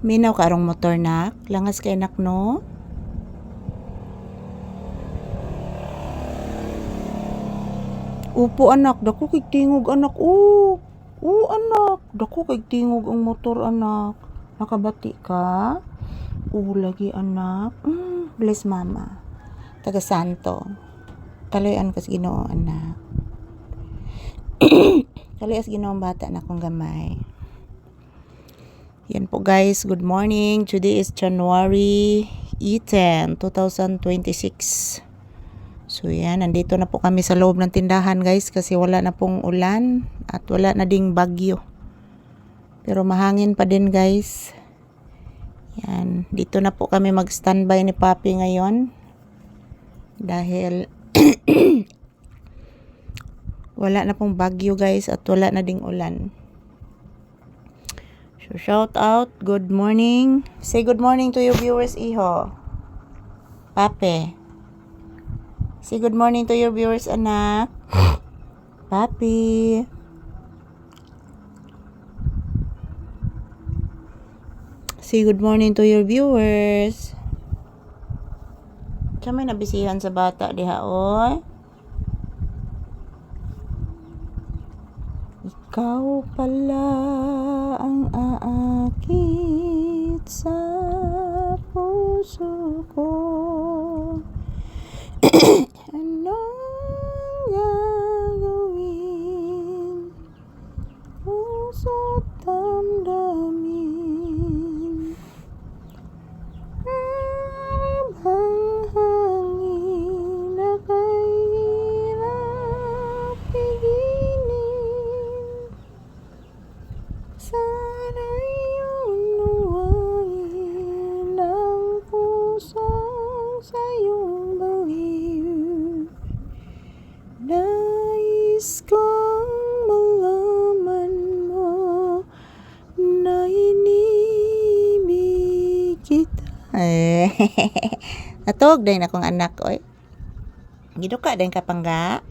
Minaw karong motor nak, langas kay nak no. Upo anak, dako kay tingog anak. Anak, dako kay tingog ang motor anak. Nakabati ka? Lagi anak. Bless mama. Taga Santo. Kaloyan kas Ginoo anak. Kaloy as Ginoo ang bata na kong gamay. Yan po guys, good morning. Today is January 10, 2026. So yan, nandito na po kami sa loob ng tindahan guys kasi wala na pong ulan at wala na ding bagyo. Pero mahangin pa din guys. Yan, dito na po kami mag-standby ni Papi ngayon. Dahil wala na pong bagyo guys at wala na ding ulan. So shout out, good morning. Say good morning to your viewers, Iho. Papi. Say good morning to your viewers, anak. Papi. Say good morning to your viewers. Siya may nabisihan sa bata diha, oy. Ikaw pala ang aakit sa puso ko. Anong gagawin? Puso't damdamin. Habang hangin na kahirap pigilin. Sana'y unawain ang pusong sa'yong baliw. Nais kong malaman mo na inibig kita. Natog din akong anak, oy. Giduka din ka pangga.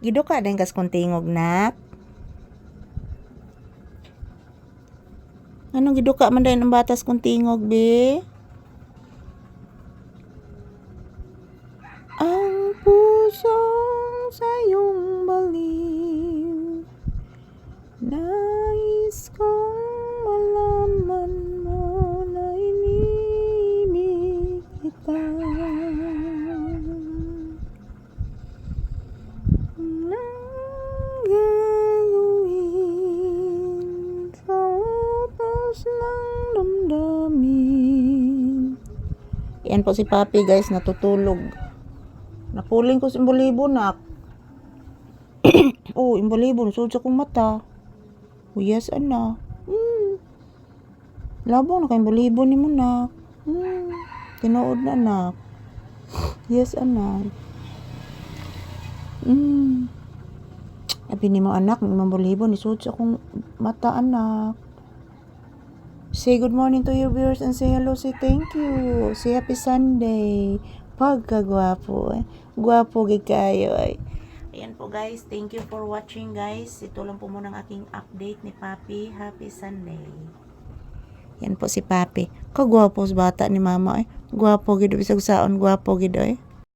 Giduka din kas kuntingog nak. Anong giduka man din ang batas kuntingog be? Ang pusong sa'yong baliw. Nais kong malaman mo na inibig kita. Anong gagawin sa utos ng damdamin? Yan po si Papi guys, natutulog. Napuling ko sa imbolibo nak. Oh, imbolibo, nasud sa kong mata. Yes, anak. Labong na kayong imbolibo ni mo nak. Tinood na anak. Yes, anak. Abi ni mo anak, may imbolibo, nisud sa kong mata anak. Say good morning to your viewers and say hello, say thank you. Say happy Sunday. Pagkagwapo eh. Gwapo gid kayo ay. Ayan po guys, thank you for watching guys. Ito lang po muna ang aking update ni Papi. Happy Sunday. Yan po si Papi. Kagwapo sa bata ni mama ay. Gwapo gid bisag saon, gwapo gid ay.